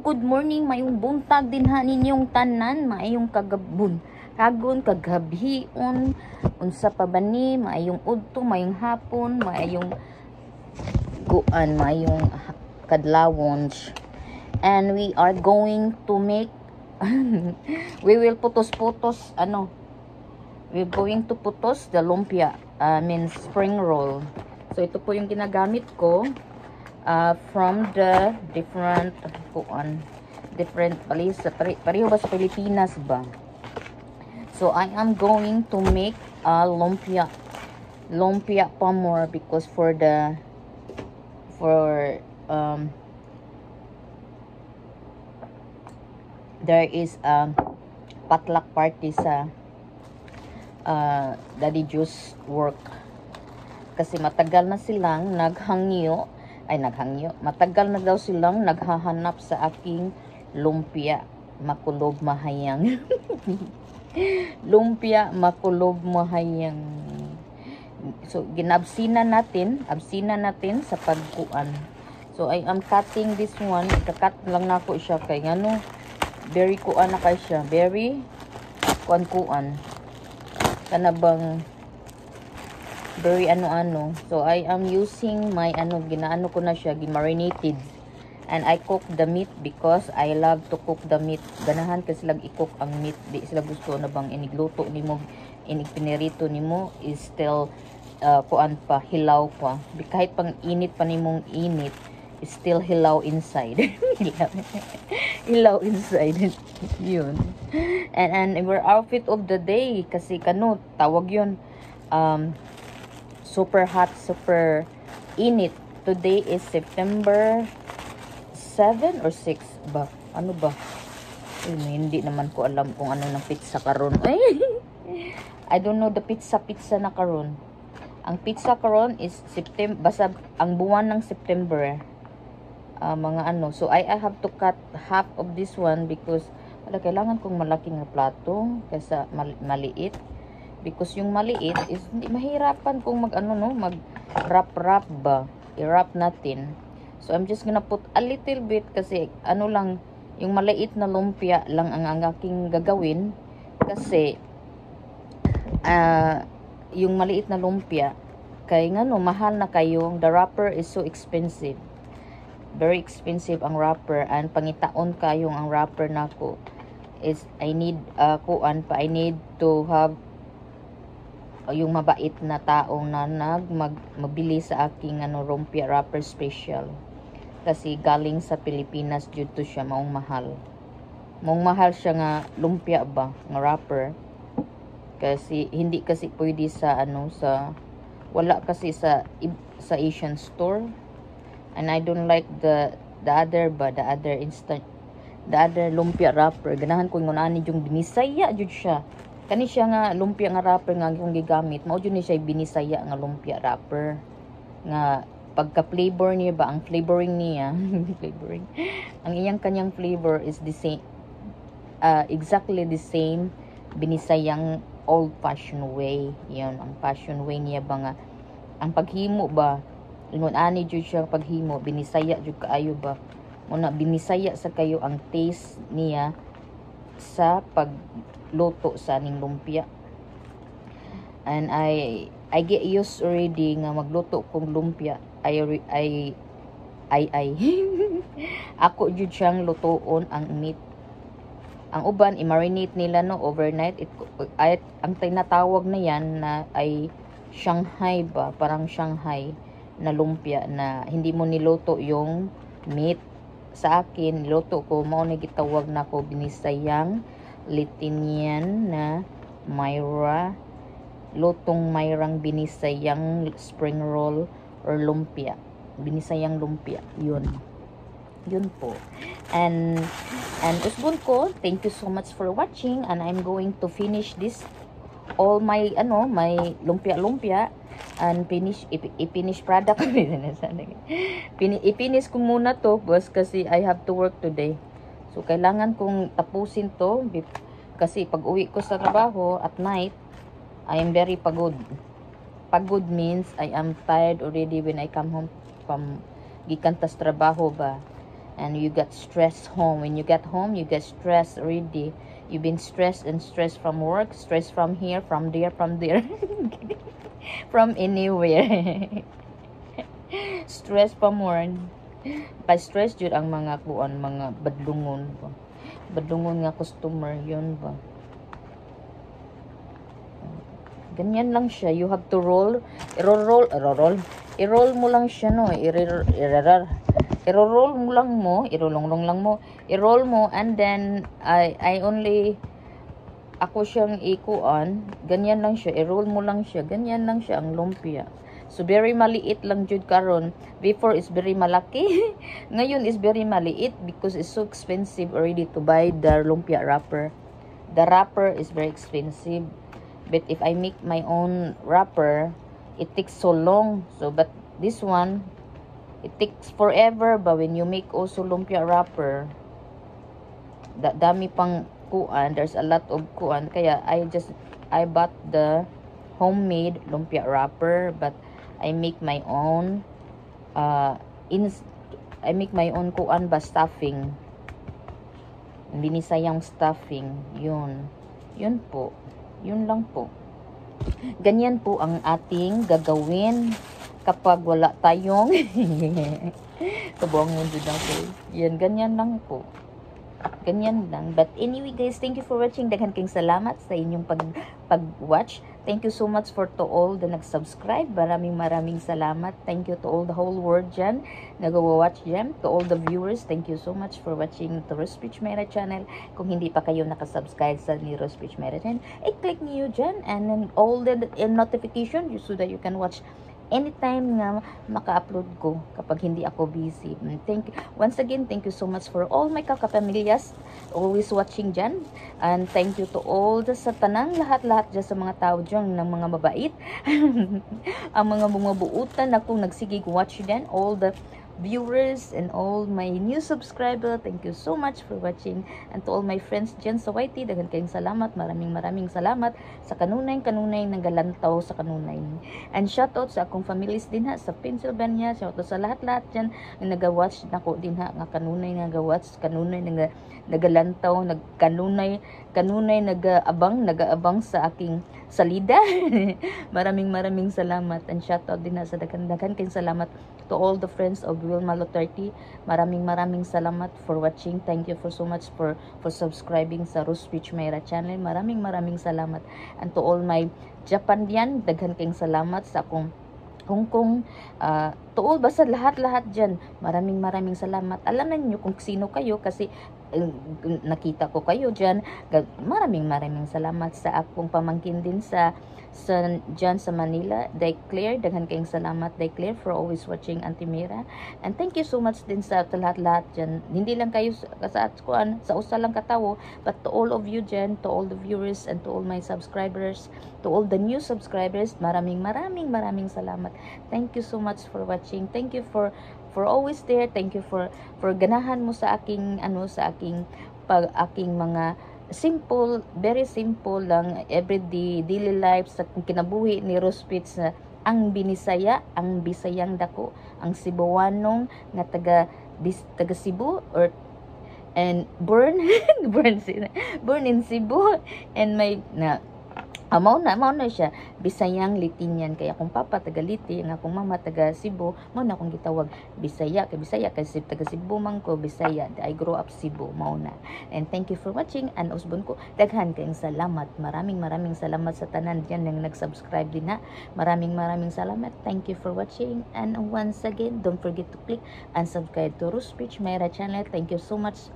good morning, mayong buntag din ha ninyong tanan, mayong kagabun, kagon, kaghabhion, unsa pa ba ni, mayong udto, mayong hapon, mayong guan, mayong kadlawon. And we are going to make, we will putos-putos, we're going to putos the lumpia, means spring roll. So, ito po yung ginagamit ko. From the different balisa, pareho ba sa Pilipinas ba? So I am going to make a lumpia pa more because there is a potluck party sa Daddy Juice work kasi matagal na silang matagal na daw silang naghahanap sa aking lumpia makulob mahayang. Lumpia makulob mahayang. So absina natin sa pagkuan. So I am cutting this one. Ikakat lang nako siya kay ngano very kuan na kay siya, very kuan kana bang very ano. So I am using my ginaano ko na siya, marinated. And I cook the meat because I love to cook the meat. Ganahan kasi sila i-cook ang meat. Di sila gusto na bang inigluto nimo, inigpinirito nimo is still kuan pa, hilaw pa. Kahit pang init pa nimong init, is still hilaw inside. Hilaw inside. Yun. And our outfit of the day kasi tawag yun super hot, super init. Today is September 7 or 6 ba? Ano ba? Hindi naman ko alam kung ano ng pizza karon. I don't know the pizza na karon. Ang pizza karon is September, basta ang buwan ng September. So I have to cut half of this one because kailangan kong malaking plato kaysa maliit. Because yung maliit is hindi mahirapan kung mag wrap ba, i-wrap natin. So I'm just gonna put a little bit kasi lang yung maliit na lumpia lang ang aking gagawin kasi yung maliit na lumpia kay mahal na kayo. The wrapper is so expensive, very expensive ang wrapper, and pangitaon kayong ang wrapper nako is I need I need to have yung mabait na taong na mabili sa aking lumpia wrapper special kasi galing sa Pilipinas jud to siya, maong mahal siya nga lumpia ba nga wrapper kasi hindi kasi pwede sa sa wala kasi sa Asian store, and I don't like the other lumpia wrapper. Ganahan ko ngunani yung binisaya jud siya. Kani siya nga lumpia nga wrapper nga akong gigamit, mao jud ni siya binisaya nga lumpia wrapper nga pagka-flavor niya ba, ang flavoring niya ang iyang kanyang flavor is the same, exactly the same binisayang old fashioned way. Yun ang fashion way niya ba nga ang paghimo ba ani jud siya paghimo, binisaya jud kaayo ba, muna binisaya sa kayo ang taste niya sa pagluto sa aning lumpia. And I get used already nga magluto kong lumpia. Ako jud siyang lutoon ang meat. Ang uban i-marinate nila overnight. Ang tinatawag na yan na ay Shanghai ba, parang Shanghai na lumpia na hindi mo niluto yung meat. Sa akin niluto ko, mao na gitawag na ko binisayang Litinian na Myra, lutong Mayrang binisayang spring roll or lumpia, binisayang lumpia. Yun po. And usbon ko, thank you so much for watching, and I'm going to finish this all my my lumpia and i-finish product. I-finish ko muna to boss kasi I have to work today. So kailangan kong tapusin to kasi pag uwi ko sa trabaho at night, I am very pagod. Pagod means I am tired already when I come home from gikan tas trabaho ba. and you got stressed home. When you get home, you get stressed already. You've been stressed and stressed from work, stressed from here, from there, from anywhere. Stress pa more. Pa stress jud ang mga kuan, mga badlungon ba. Badlungon nga customer yun ba. Ganyan lang siya. You have to roll. I-roll mo lang siya, no. I-roll mo lang mo. I-roll lang mo. I-roll mo, and then I only ako siyang ikuan. Ganyan lang siya. I-roll mo lang siya. Ganyan lang siya ang lumpia. So very maliit lang jud karon. Before is very malaki. Ngayon is very maliit because it's so expensive already to buy the lumpia wrapper. The wrapper is very expensive. But if I make my own wrapper, it takes so long. So but this one, it takes forever. But when you make also lumpia wrapper, dami pang kuan. There's a lot of kuan. Kaya I bought the homemade lumpia wrapper, but I make my own I make my own kuan ba stuffing. Binisayang stuffing. Yun po. Yun lang po. Ganyan po ang ating gagawin kapag wala tayong kabuangon din ako. Yan, ganyan lang po. Ganyan lang. But anyway guys, thank you for watching. Daghan kayong salamat sa inyong pag-watch. Thank you so much for to all the nag-subscribe. Maraming salamat. Thank you to all the whole world dyan. Nag-watch dyan. To all the viewers, thank you so much for watching the Rose Peach Mera channel. Kung hindi pa kayo nakasubscribe sa ni Rose Peach Mera channel, click niyo dyan. And then all the notification so that you can watch anytime nga maka-upload ko kapag hindi ako busy. Once again, thank you so much for all my kakapamilyas always watching dyan. And thank you to all the sa tanang lahat-lahat dyan sa mga tao dyan ng mga mabait. Ang mga buutan akong nagsigig watch dyan. All the viewers and all my new subscriber, thank you so much for watching. And to all my friends dyan sa YT, daghan kayong salamat. Maraming salamat sa kanunay ng galantaw sa kanunay. And shoutout sa akong families din ha sa Pennsylvania. Shoutout sa lahat-lahat dyan ang nag-watch nako din ha nga kanunay nag-watch, kanunay nagalantaw, kanunay nag-aabang sa aking salida. maraming salamat, and shoutout din na sa daghan kayong salamat to all the friends of Wilma Luterte. Maraming salamat for watching. Thank you for so much for subscribing sa Rose Peach Mera channel. Maraming salamat. And to all my Japan diyan, daghan kayong salamat sa akong Hong Kong, to all basta lahat dyan. Maraming salamat. Alam na niyo kung sino kayo kasi nakita ko kayo dyan. Maraming salamat sa akong pamangkin din dyan sa Manila. Claire, daghan kayong salamat. Claire for always watching Auntie Mera. And thank you so much din sa lahat dyan. Hindi lang kayo sa usa lang katawo, but to all of you dyan, to all the viewers and to all my subscribers, to all the new subscribers, maraming salamat. Thank you so much for watching. Thank you for always there. Thank you for ganahan mo sa aking aking mga simple, very simple lang everyday daily life sa kinabuhi ni Rose Peach na ang binisaya, ang bisayang dako, ang Cebuanong nga taga Cebu or and born in Cebu, and may mao na siya Bisayang Litinian. Kaya akong papa taga Liti, ang akong mama taga Cebu, mao na akong gitawag Bisaya kasi taga Cebu man ko, Bisaya. I grew up Cebu, mao na. And thank you for watching. And usbon ko, daghan kayong salamat. Maraming salamat sa tanan diyan nang nag-subscribe din na. Maraming salamat. Thank you for watching. And once again, don't forget to click and subscribe to Rose Peach Mera channel. Thank you so much